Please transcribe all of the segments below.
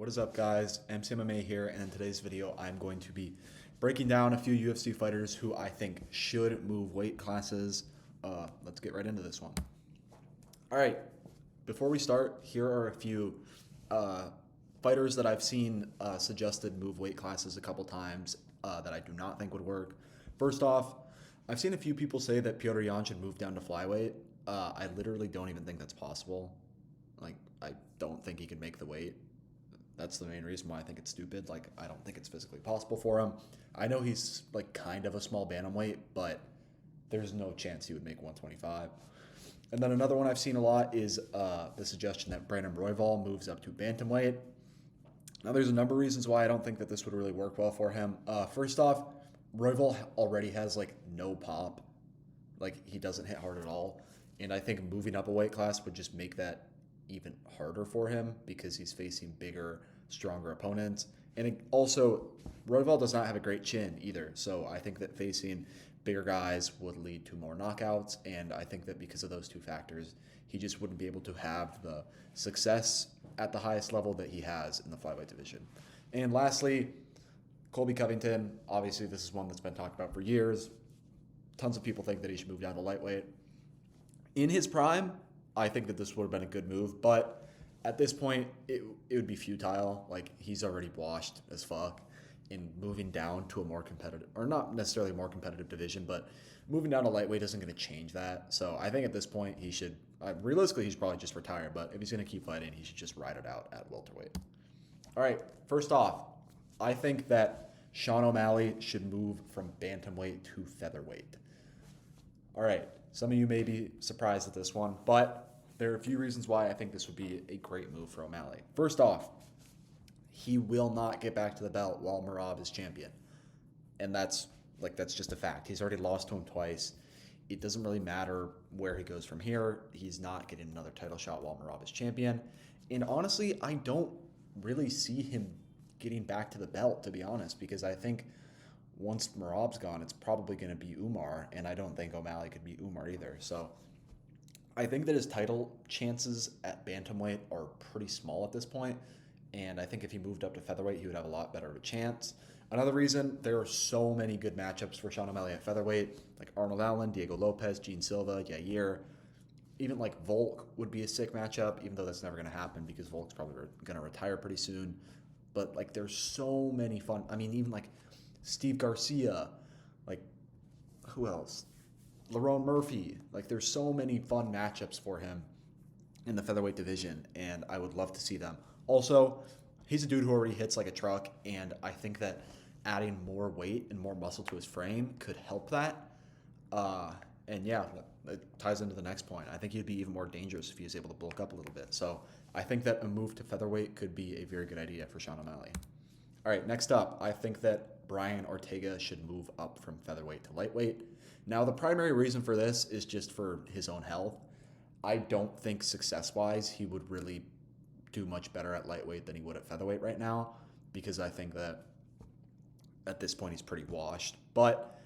What is up, guys? MCMMA here, and in today's video I'm going to be breaking down a few UFC fighters who I think should move weight classes. Let's get right into this one. Alright, before we start, here are a few fighters that I've seen suggested move weight classes a couple times that I do not think would work. First off, I've seen a few people say that Petr Yan should move down to flyweight. I literally don't even think that's possible. I don't think he could make the weight. That's the main reason why I think it's stupid. I don't think it's physically possible for him. I know he's kind of a small bantamweight, but there's no chance he would make 125. And then another one I've seen a lot is the suggestion that Brandon Royval moves up to bantamweight. Now, there's a number of reasons why I don't think that this would really work well for him. First off, Royval already has no pop. He doesn't hit hard at all. And I think moving up a weight class would just make that even harder for him because he's facing bigger, stronger opponents. And also, Royval does not have a great chin either. So I think that facing bigger guys would lead to more knockouts. And I think that because of those two factors, he just wouldn't be able to have the success at the highest level that he has in the flyweight division. And lastly, Colby Covington. Obviously, this is one that's been talked about for years. Tons of people think that he should move down to lightweight. In his prime, I think that this would have been a good move, but at this point, it would be futile. He's already washed as fuck, and moving down to a more competitive, or not necessarily a more competitive division, but moving down to lightweight isn't going to change that. So I think at this point, he should, realistically, he should probably just retire, but if he's going to keep fighting, he should just ride it out at welterweight. All right, first off, I think that Sean O'Malley should move from bantamweight to featherweight. All right, some of you may be surprised at this one, but there are a few reasons why I think this would be a great move for O'Malley. First off, he will not get back to the belt while Merab is champion. And that's just a fact. He's already lost to him twice. It doesn't really matter where he goes from here. He's not getting another title shot while Merab is champion. And honestly, I don't really see him getting back to the belt, to be honest, because I think once Merab's gone, it's probably going to be Umar, and I don't think O'Malley could beat Umar either. So I think that his title chances at bantamweight are pretty small at this point, and I think if he moved up to featherweight, he would have a lot better of a chance. Another reason, there are so many good matchups for Sean O'Malley at featherweight, like Arnold Allen, Diego Lopez, Gene Silva, Yair. Even Volk would be a sick matchup, even though that's never going to happen because Volk's probably going to retire pretty soon. But there's so many fun. I mean, even Steve Garcia, who else? Lerone Murphy. There's so many fun matchups for him in the featherweight division, and I would love to see them. Also, he's a dude who already hits like a truck, and I think that adding more weight and more muscle to his frame could help that. And yeah, it ties into the next point. I think he'd be even more dangerous if he was able to bulk up a little bit. So I think that a move to featherweight could be a very good idea for Sean O'Malley. All right, next up, I think that Brian Ortega should move up from featherweight to lightweight. Now, the primary reason for this is just for his own health. I don't think success-wise he would really do much better at lightweight than he would at featherweight right now, because I think that at this point he's pretty washed. But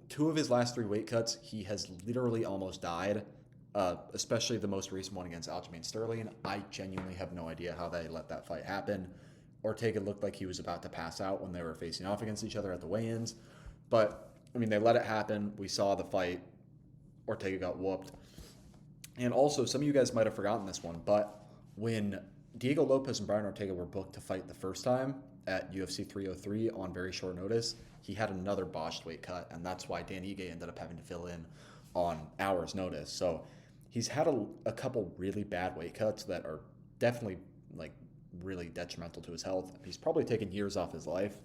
two of his last three weight cuts, he has literally almost died, especially the most recent one against Aljamain Sterling. I genuinely have no idea how they let that fight happen. Ortega looked like he was about to pass out when they were facing off against each other at the weigh-ins. But, they let it happen. We saw the fight. Ortega got whooped. And also, some of you guys might have forgotten this one, but when Diego Lopez and Brian Ortega were booked to fight the first time at UFC 303 on very short notice, he had another botched weight cut, and that's why Dan Ige ended up having to fill in on hours' notice. So he's had a couple really bad weight cuts that are definitely really detrimental to his health. He's probably taken years off his life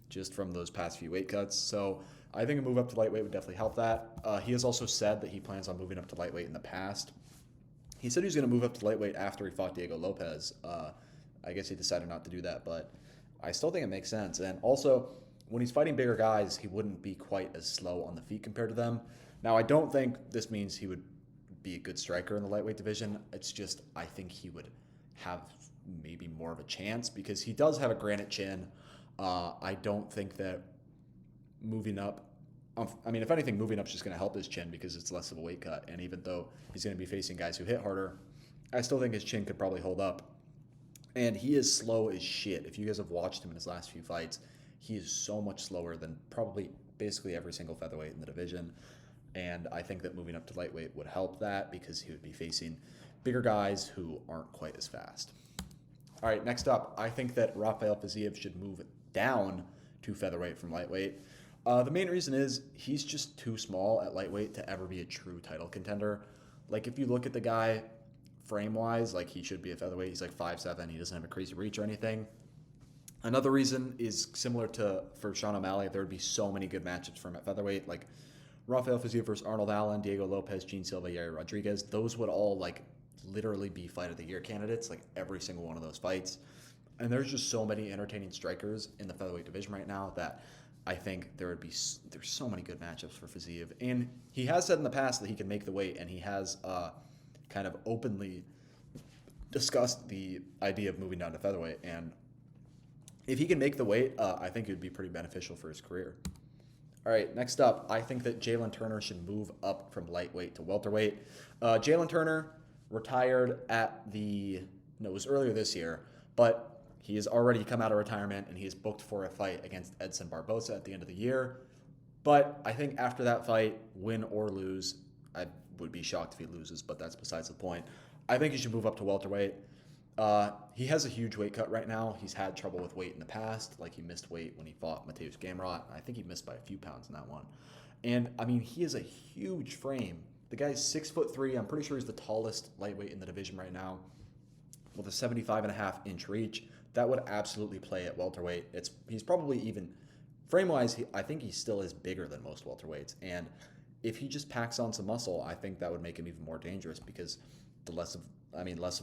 just from those past few weight cuts. So I think a move up to lightweight would definitely help that. He has also said that he plans on moving up to lightweight in the past. He said he was going to move up to lightweight after he fought Diego Lopez. I guess he decided not to do that, but I still think it makes sense. And also, when he's fighting bigger guys, he wouldn't be quite as slow on the feet compared to them. Now, I don't think this means he would be a good striker in the lightweight division. It's just I think he would have maybe more of a chance because he does have a granite chin. I don't think that moving up, if anything, moving up is just going to help his chin because it's less of a weight cut. And even though he's going to be facing guys who hit harder, I still think his chin could probably hold up. And he is slow as shit. If you guys have watched him in his last few fights, he is so much slower than probably basically every single featherweight in the division. And I think that moving up to lightweight would help that because he would be facing bigger guys who aren't quite as fast. All right, next up, I think that Rafael Fiziev should move down to featherweight from lightweight. The main reason is he's just too small at lightweight to ever be a true title contender. Like, if you look at the guy frame-wise, like, he should be a featherweight. He's like 5'7". He doesn't have a crazy reach or anything. Another reason is similar to for Sean O'Malley. There would be so many good matchups for him at featherweight. Like, Rafael Fiziev versus Arnold Allen, Diego Lopez, Gene Silva, Yair Rodriguez. Those would all, like, literally be Fight of the Year candidates, like, every single one of those fights. And there's just so many entertaining strikers in the featherweight division right now that I think there's so many good matchups for Fiziev. And he has said in the past that he can make the weight, and he has kind of openly discussed the idea of moving down to featherweight. And if he can make the weight, I think it would be pretty beneficial for his career. All right, next up, I think that Jalin Turner should move up from lightweight to welterweight. Jalin Turner retired it was earlier this year, but he has already come out of retirement, and he is booked for a fight against Edson Barboza at the end of the year. But I think after that fight, win or lose, I would be shocked if he loses, but that's besides the point. I think he should move up to welterweight. He has a huge weight cut right now. He's had trouble with weight in the past. Like, he missed weight when he fought Mateusz Gamrot. I think he missed by a few pounds in that one. And, I mean, he has a huge frame. The guy's 6'3". I'm pretty sure he's the tallest lightweight in the division right now with a 75.5-inch reach. That would absolutely play at welterweight. He's probably even, frame-wise, I think he still is bigger than most welterweights. And if he just packs on some muscle, I think that would make him even more dangerous because less of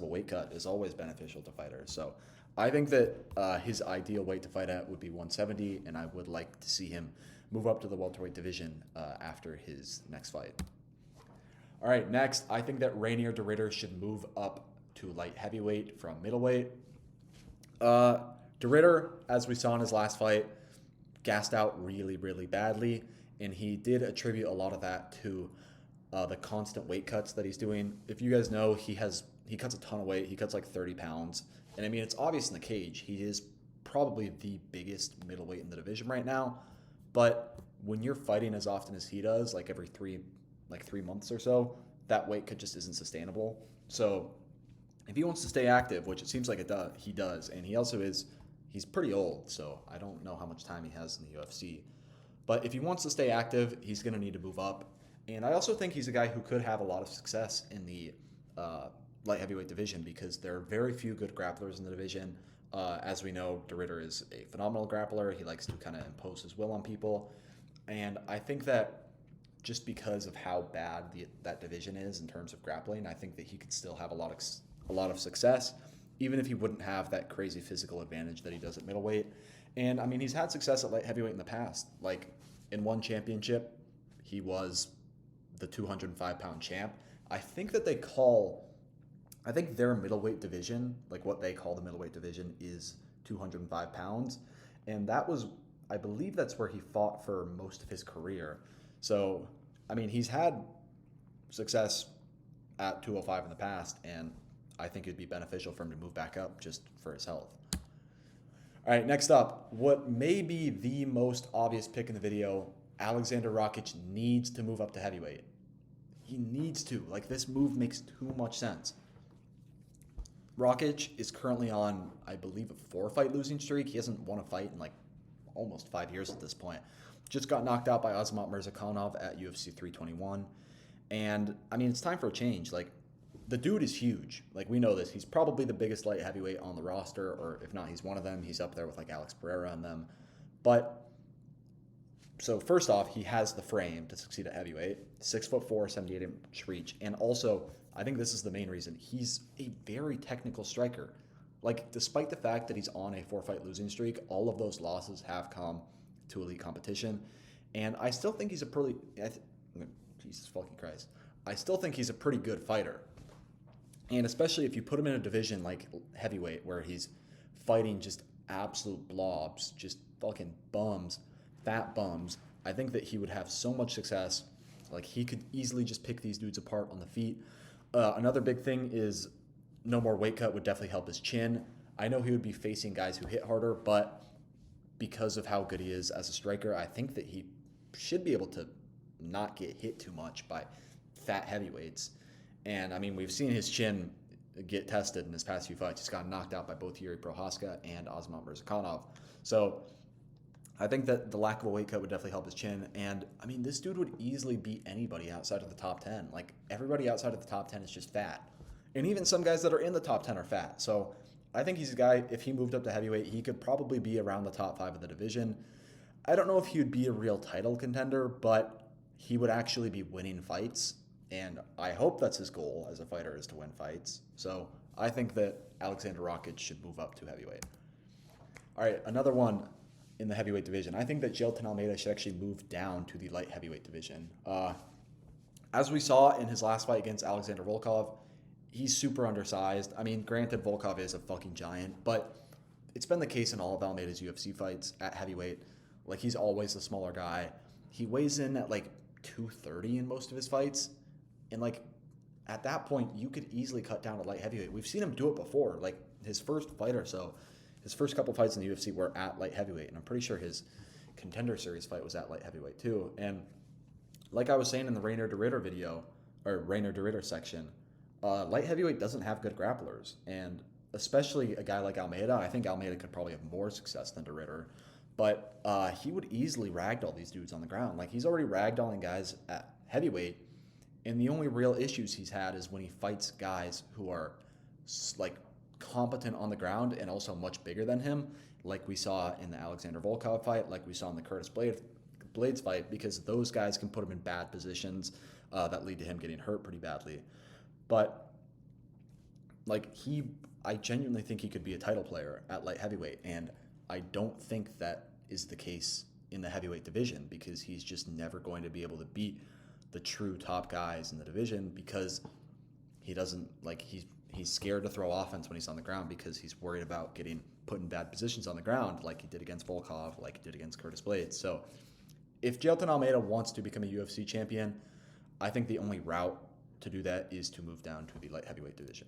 a weight cut is always beneficial to fighters. So I think that his ideal weight to fight at would be 170, and I would like to see him move up to the welterweight division after his next fight. All right, next, I think that Reinier de Ridder should move up to light heavyweight from middleweight. De Ridder, as we saw in his last fight, gassed out really, really badly, and he did attribute a lot of that to the constant weight cuts that he's doing. If you guys know, he cuts a ton of weight. He cuts like 30 pounds. And I mean, it's obvious in the cage. He is probably the biggest middleweight in the division right now. But when you're fighting as often as he does, like every 3 months or so, that weight cut just isn't sustainable. So if he wants to stay active, which it seems like he does, and he's pretty old, so I don't know how much time he has in the UFC. But if he wants to stay active, he's going to need to move up. And I also think he's a guy who could have a lot of success in the light heavyweight division because there are very few good grapplers in the division. As we know, de Ridder is a phenomenal grappler. He likes to kind of impose his will on people. And I think that just because of how bad that division is in terms of grappling, I think that he could still have a lot of success, even if he wouldn't have that crazy physical advantage that he does at middleweight. And, I mean, he's had success at light heavyweight in the past. Like, in one championship, he was the 205-pound champ. I think that their middleweight division, like what they call the middleweight division, is 205 pounds. And I believe that's where he fought for most of his career. So, I mean, he's had success at 205 in the past, and I think it'd be beneficial for him to move back up just for his health. All right, next up, what may be the most obvious pick in the video, Aleksandar Rakic needs to move up to heavyweight. He needs to. Like, this move makes too much sense. Rakic is currently on, I believe, a 4-fight losing streak. He hasn't won a fight in, like, almost 5 years at this point. Just got knocked out by Azamat Mirzakhanov at UFC 321. And, I mean, it's time for a change. Like, the dude is huge. Like, we know this. He's probably the biggest light heavyweight on the roster, or if not, he's one of them. He's up there with, like, Alex Pereira and them. But, so first off, he has the frame to succeed at heavyweight. 6'4", 78-inch reach. And also, I think this is the main reason. He's a very technical striker. Like, despite the fact that he's on a 4-fight losing streak, all of those losses have come to elite competition. And I still think he's Jesus fucking Christ. I still think he's a pretty good fighter. And especially if you put him in a division like heavyweight where he's fighting just absolute blobs, just fucking bums, fat bums, I think that he would have so much success. Like, he could easily just pick these dudes apart on the feet. Another big thing is no more weight cut would definitely help his chin. I know he would be facing guys who hit harder, but because of how good he is as a striker, I think that he should be able to not get hit too much by fat heavyweights. And I mean, we've seen his chin get tested in his past few fights. He's gotten knocked out by both Yuri Prochazka and Osman Mirzakhanov. So I think that the lack of a weight cut would definitely help his chin. And I mean, this dude would easily beat anybody outside of the top 10. Like, everybody outside of the top 10 is just fat. And even some guys that are in the top 10 are fat. So I think he's a guy, if he moved up to heavyweight, he could probably be around the top 5 of the division. I don't know if he would be a real title contender, but he would actually be winning fights. And I hope that's his goal as a fighter, is to win fights. So I think that Aleksandar Rakic should move up to heavyweight. All right, another one in the heavyweight division. I think that Jailton Almeida should actually move down to the light heavyweight division. As we saw in his last fight against Alexander Volkov, he's super undersized. I mean, granted, Volkov is a fucking giant, but it's been the case in all of Almeida's UFC fights at heavyweight. Like, he's always the smaller guy. He weighs in at like 230 in most of his fights. And like, at that point, you could easily cut down to light heavyweight. We've seen him do it before. Like, his first fight or so, his first couple fights in the UFC were at light heavyweight. And I'm pretty sure his Contender Series fight was at light heavyweight too. And like I was saying in the Reinier de Ridder video, or Reinier de Ridder section, light heavyweight doesn't have good grapplers. And especially a guy like Almeida, I think Almeida could probably have more success than de Ridder. But he would easily ragdoll these dudes on the ground. Like, he's already ragdolling guys at heavyweight. And the only real issues he's had is when he fights guys who are like competent on the ground and also much bigger than him, like we saw in the Alexander Volkov fight, like we saw in the Curtis Blades fight, because those guys can put him in bad positions that lead to him getting hurt pretty badly. But like, I genuinely think he could be a title player at light heavyweight, and I don't think that is the case in the heavyweight division, because he's just never going to be able to beat the true top guys in the division, because he doesn't, like, he's scared to throw offense when he's on the ground, because he's worried about getting put in bad positions on the ground, like he did against Volkov, like he did against Curtis Blades. So if Jailton Almeida wants to become a UFC champion, I think the only route to do that is to move down to the light heavyweight division.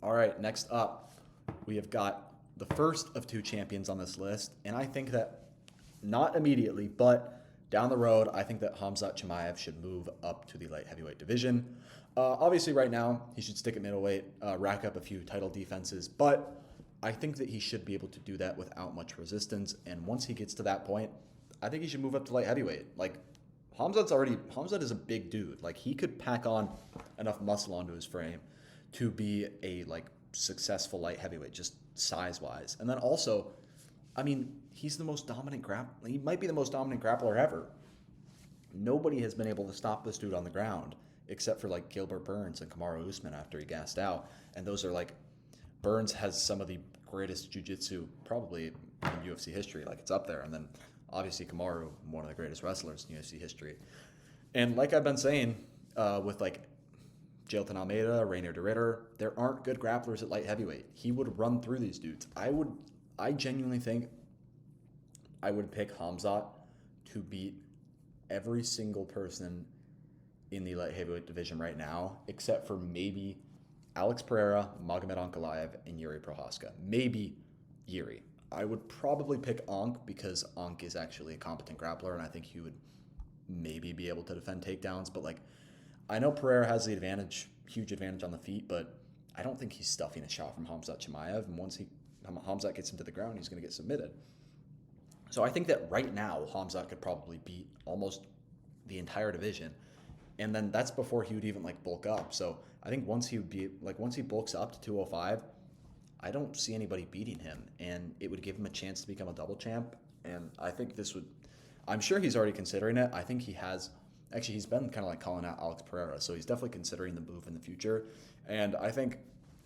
All right, next up, we have got the first of 2 champions on this list, and I think that not immediately, but down the road, I think that Khamzat Chimaev should move up to the light heavyweight division. Obviously, right now, he should stick at middleweight, rack up a few title defenses, but I think that he should be able to do that without much resistance, and once he gets to that point, I think he should move up to light heavyweight. Like, Khamzat is a big dude. Like, he could pack on enough muscle onto his frame to be a, like, successful light heavyweight, just size-wise. And then also, I mean, he's the most dominant he might be the most dominant grappler ever. Nobody has been able to stop this dude on the ground, except for like Gilbert Burns and Kamaru Usman after he gassed out. And those are like, Burns has some of the greatest jiu-jitsu probably in UFC history. Like, it's up there. And then obviously Kamaru, one of the greatest wrestlers in UFC history. And like I've been saying, with like Jailton Almeida, Reinier de Ridder, there aren't good grapplers at light heavyweight. He would run through these dudes. I genuinely think I would pick Khamzat to beat every single person in the light heavyweight division right now, except for maybe Alex Pereira, Magomed Ankalaev, and Yuri Prochazka. Maybe Yuri. I would probably pick Ankh, because Ankh is actually a competent grappler, and I think he would maybe be able to defend takedowns. But like, I know Pereira has the advantage, huge advantage on the feet, but I don't think he's stuffing a shot from Khamzat Chimaev. And once Khamzat gets him to the ground, he's going to get submitted. So I think that right now, Khamzat could probably beat almost the entire division. And then that's before he would even like bulk up. So I think once he bulks up to 205, I don't see anybody beating him, and it would give him a chance to become a double champ. And I think I'm sure he's already considering it. I think he's been kind of like calling out Alex Pereira. So he's definitely considering the move in the future. And I think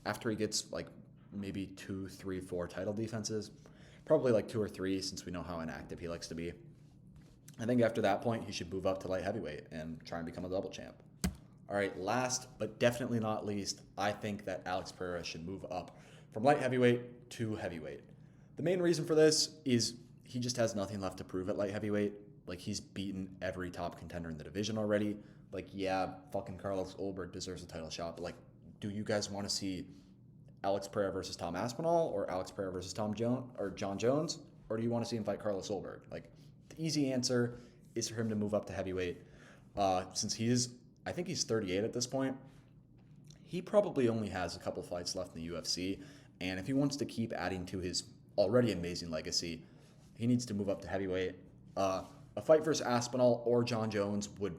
after he gets like maybe 2, 3, 4 title defenses, probably like 2 or 3, since we know how inactive he likes to be, I think after that point, he should move up to light heavyweight and try and become a double champ. All right, last but definitely not least, I think that Alex Pereira should move up from light heavyweight to heavyweight. The main reason for this is he just has nothing left to prove at light heavyweight. Like, he's beaten every top contender in the division already. Like, yeah, fucking Carlos Ulberg deserves a title shot, but like, do you guys want to see Alex Pereira versus Tom Aspinall or Alex Pereira versus John Jones, or do you want to see him fight Carlos Solberg? Like, the easy answer is for him to move up to heavyweight. Since I think he's 38 at this point, he probably only has a couple fights left in the UFC, and if he wants to keep adding to his already amazing legacy, he needs to move up to heavyweight. A fight versus Aspinall or John Jones would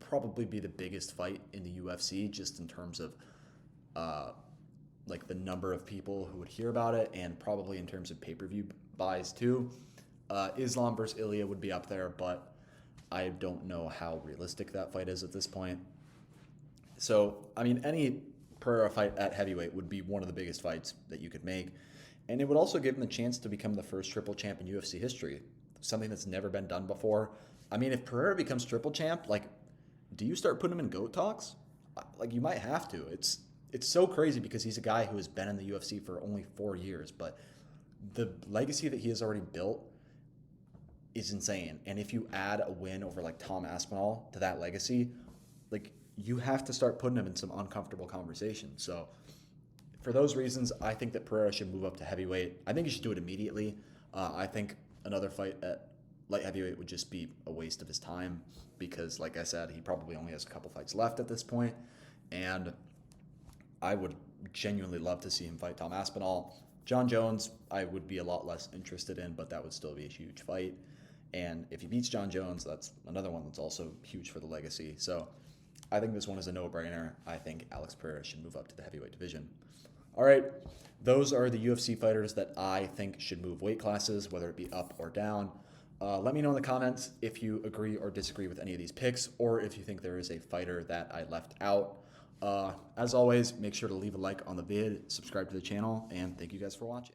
probably be the biggest fight in the UFC, just in terms of like the number of people who would hear about it, and probably in terms of pay-per-view buys too. Islam versus Ilya would be up there, but I don't know how realistic that fight is at this point. So, I mean, any Pereira fight at heavyweight would be one of the biggest fights that you could make. And it would also give him the chance to become the first triple champ in UFC history, something that's never been done before. I mean, if Pereira becomes triple champ, like, do you start putting him in GOAT talks? Like, you might have to. It's so crazy because he's a guy who has been in the UFC for only 4 years, but the legacy that he has already built is insane. And if you add a win over like Tom Aspinall to that legacy, like, you have to start putting him in some uncomfortable conversations. So for those reasons, I think that Pereira should move up to heavyweight. I think he should do it immediately. I think another fight at light heavyweight would just be a waste of his time because, like I said, he probably only has a couple fights left at this point. And I would genuinely love to see him fight Tom Aspinall. John Jones, I would be a lot less interested in, but that would still be a huge fight. And if he beats John Jones, that's another one that's also huge for the legacy. So I think this one is a no-brainer. I think Alex Pereira should move up to the heavyweight division. All right, those are the UFC fighters that I think should move weight classes, whether it be up or down. Let me know in the comments if you agree or disagree with any of these picks, or if you think there is a fighter that I left out. As always, make sure to leave a like on the vid, subscribe to the channel, and thank you guys for watching.